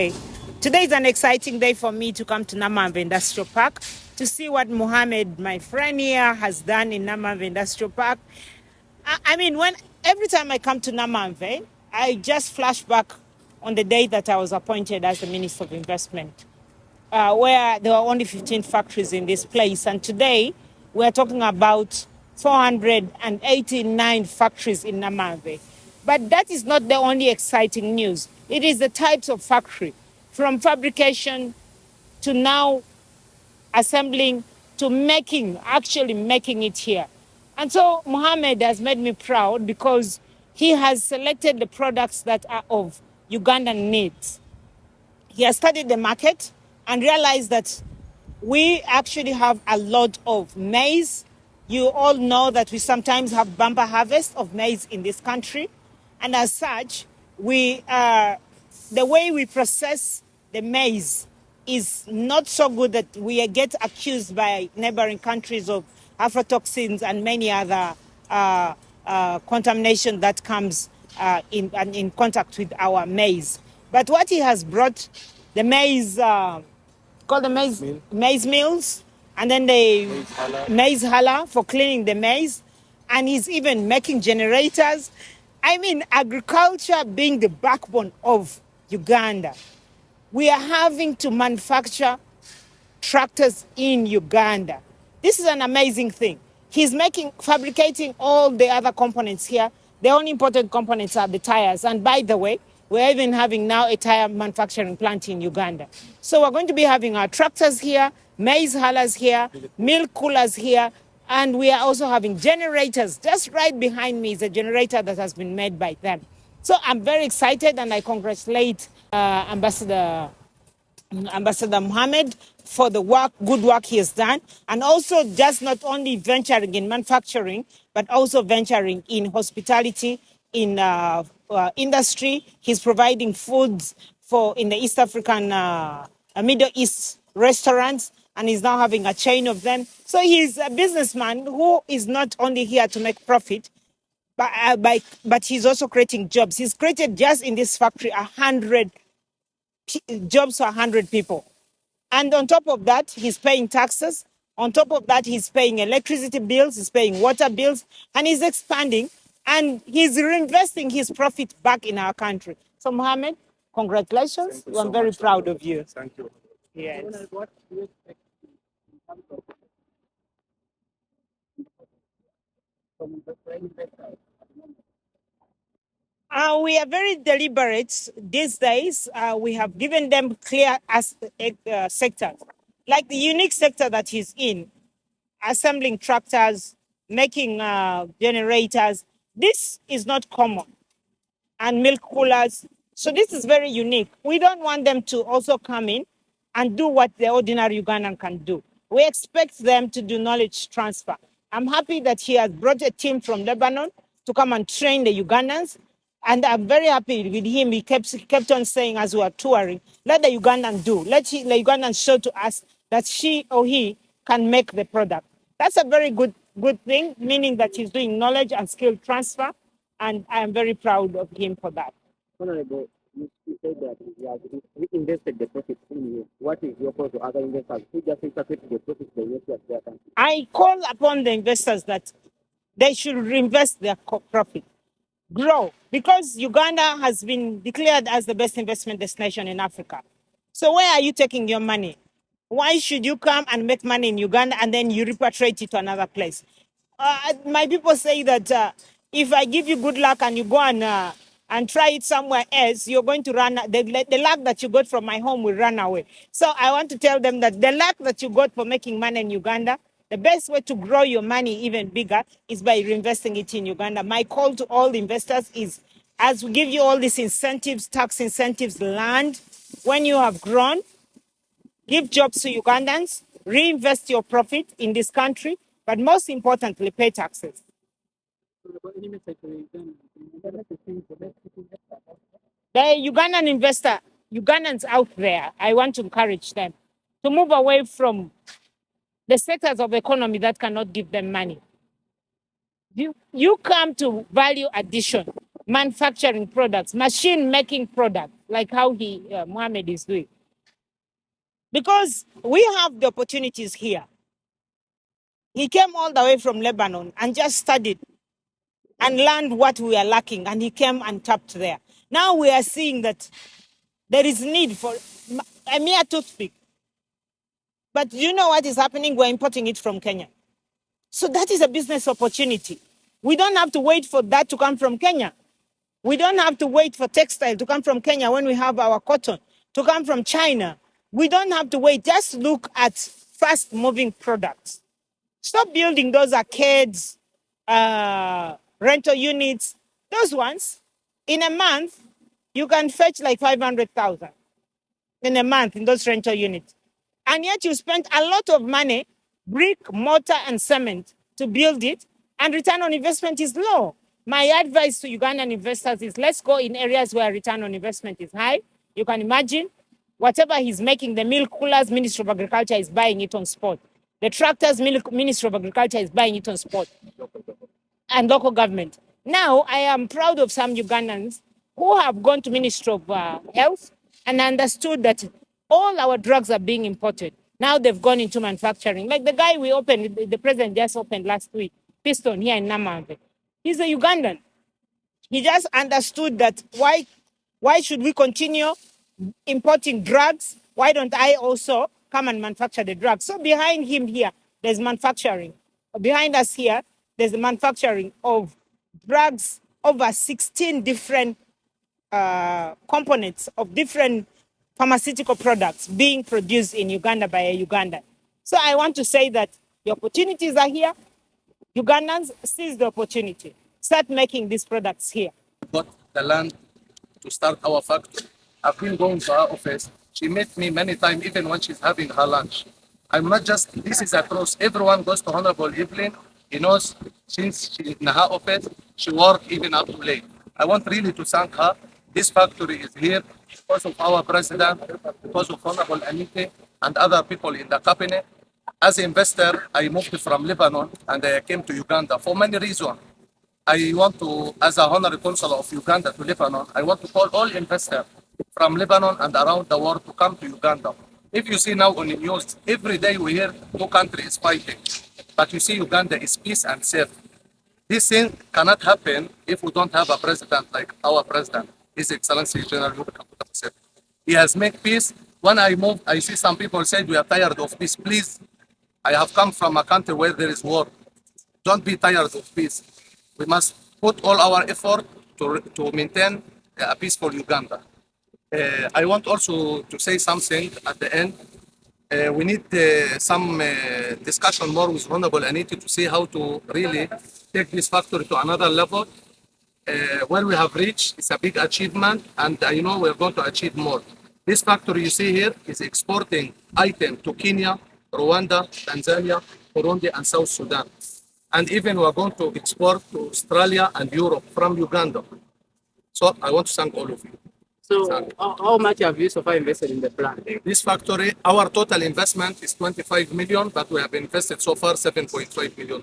Okay. Today is an exciting day for me to come to Namanve Industrial Park to see what Mohammed, my friend here, has done in Namanve Industrial Park. I mean, when every time I come to Namanve, I just flash back on the day that I was appointed as the Minister of Investment, where there were only 15 factories in this place. And today, we're talking about 489 factories in Namanve. But that is not the only exciting news. It is the types of factory, from fabrication to now assembling to actually making it here. And so Mohammed has made me proud because he has selected the products that are of Ugandan needs. He has studied the market and realized that we actually have a lot of maize. You all know that we sometimes have bumper harvest of maize in this country. And as such, the way we process the maize is not so good that we get accused by neighboring countries of aflatoxins and many other contamination that comes in contact with our maize. But what he has brought, the maize, called the maize mills, and then the maize huller for cleaning the maize, and he's even making generators. I mean, agriculture being the backbone of Uganda, we are having to manufacture tractors in Uganda. This is an amazing thing. He's fabricating all the other components here. The only important components are the tires. And by the way, we're even having now a tire manufacturing plant in Uganda. So we're going to be having our tractors here, maize hullers here, milk coolers here, and we are also having generators. Just right behind me is a generator that has been made by them. So I'm very excited, and I congratulate Ambassador Mohammed for the good work he has done, and also just not only venturing in manufacturing, but also venturing in hospitality, in industry. He's providing foods in the East African, Middle East restaurants, and he's now having a chain of them. So he's a businessman who is not only here to make profit, but he's also creating jobs. He's created just in this factory 100 jobs for 100 people. And on top of that, he's paying taxes. On top of that, he's paying electricity bills, he's paying water bills, and he's expanding, and he's reinvesting his profit back in our country. So, Mohammed, congratulations. I'm very proud of you. Thank you. Yes. What do you expect from the foreign investors? We are very deliberate these days. We have given them clear sectors, like the unique sector that he's in, assembling tractors, making generators. This is not common, and milk coolers. So this is very unique. We don't want them to also come in and do what the ordinary Ugandan can do. We expect them to do knowledge transfer. I'm happy that he has brought a team from Lebanon to come and train the Ugandans. And I'm very happy with him. He kept on saying as we were touring, let the Ugandan do. The Ugandan show to us that she or he can make the product. That's a very good thing, meaning that he's doing knowledge and skill transfer. And I am very proud of him for that. Honorable, you said that you have reinvested the profits in you. What is your call to other investors who just interpret the profits the way to their country? I call upon the investors that they should reinvest their profit, grow, because Uganda has been declared as the best investment destination in Africa. So where are you taking your money? Why should you come and make money in Uganda and then you repatriate it to another place? My people say that if I give you good luck and you go and try it somewhere else, you're going to run. The luck that you got from my home will run away. So I want to tell them that the luck that you got for making money in Uganda, the best way to grow your money even bigger is by reinvesting it in Uganda. My call to all investors is, as we give you all these incentives, tax incentives, land, when you have grown, give jobs to Ugandans, reinvest your profit in this country, but most importantly, pay taxes. The Ugandans out there, I want to encourage them to move away from the sectors of economy that cannot give them money. You come to value addition. manufacturing products, machine making products, like how Mohammed is doing. Because we have the opportunities here. He came all the way from Lebanon and just studied and learned what we are lacking, and he came and tapped there. Now we are seeing that there is need for a mere toothpick. But you know what is happening? We're importing it from Kenya. So that is a business opportunity. We don't have to wait for that to come from Kenya. We don't have to wait for textile to come from Kenya when we have our cotton to come from China. We don't have to wait. Just look at fast moving products. Stop building those arcades, rental units. Those ones, in a month, you can fetch like 500,000 in a month in those rental units. And yet you spent a lot of money, brick, mortar, and cement to build it, and return on investment is low. My advice to Ugandan investors is let's go in areas where return on investment is high. You can imagine whatever he's making, the milk coolers, Ministry of Agriculture is buying it on spot. The tractors, Ministry of Agriculture is buying it on spot. And local government. Now, I am proud of some Ugandans who have gone to Ministry of Health and understood that all our drugs are being imported. Now they've gone into manufacturing. Like the guy we opened, the president just opened last week, Piston here in Namanve. He's a Ugandan. He just understood that why should we continue importing drugs? Why don't I also come and manufacture the drugs? So behind him here, there's manufacturing. Behind us here, there's the manufacturing of drugs, over 16 different components of different pharmaceutical products being produced in Uganda by a Ugandan. So I want to say that the opportunities are here. Ugandans, seize the opportunity. Start making these products here. Got the land to start our factory. I've been going to her office. She met me many times, even when she's having her lunch. I'm not just, this is across, everyone goes to Honorable Evelyn. He knows since she's in her office, she works even up to late. I want really to thank her. This factory is here because of our president, because of Honorable Anite and other people in the cabinet. As an investor, I moved from Lebanon and I came to Uganda for many reasons. I want to, as a honorary consul of Uganda to Lebanon, I want to call all investors from Lebanon and around the world to come to Uganda. If you see now on the news, every day we hear two countries fighting. But you see Uganda is peace and safe. This thing cannot happen if we don't have a president like our president, His Excellency General Museveni. He has made peace. When I move, I see some people say we are tired of peace. Please, I have come from a country where there is war. Don't be tired of peace. We must put all our effort to maintain a peaceful Uganda. I want also to say something at the end. We need some discussion more with Honorable Anita to see how to really take this factory to another level. Where we have reached is a big achievement, and I know we're going to achieve more. This factory you see here is exporting items to Kenya, Rwanda, Tanzania, Burundi, and South Sudan. And even we're going to export to Australia and Europe from Uganda. So I want to thank all of you. So how much have you so far invested in the plant? This factory, our total investment is 25 million, but we have invested so far $7.5 million.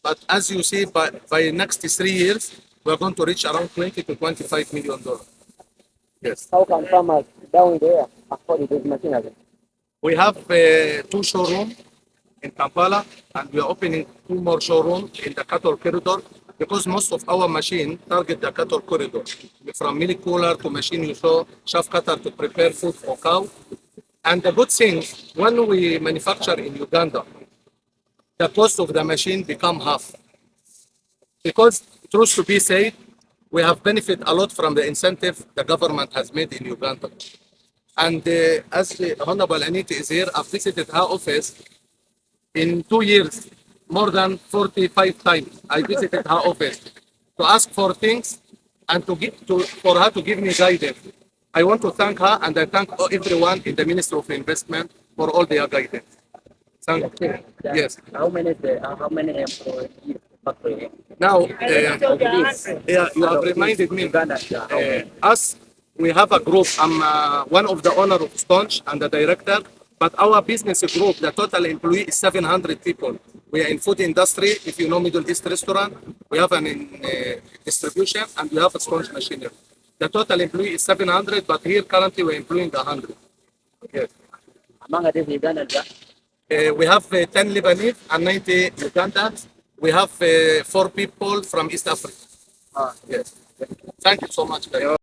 But as you see, by next 3 years, we're going to reach around 20 to $25 million. Yes. How can farmers down there afford this machinery? We have 2 showrooms in Kampala, and we are opening 2 more showrooms in the cattle corridor, because most of our machine target the cattle corridor, from milk cooler to machine you saw, shaft cutter to prepare food for cow. And the good thing, when we manufacture in Uganda, the cost of the machine become half. Because, truth to be said, we have benefit a lot from the incentive the government has made in Uganda. And as the Honorable Anita is here, I've visited her office in 2 years, more than 45 times. I visited her office to ask for things and for her to give me guidance. I want to thank her, and I thank everyone in the Ministry of Investment for all their guidance. Thank you. Yes. How many employees factory? Now, you have reminded me. Us, we have a group. I'm one of the owner of Staunch and the director. But our business group, the total employee is 700 people. We are in food industry. If you know Middle East restaurant, we have an distribution and we have a Staunch Machinery. The total employee is 700, but here currently we're employing 100. Yes. Among others, Ugandans, We have 10 Lebanese and 90 Ugandans. We have 4 people from East Africa. Yes. Thank you so much, guys.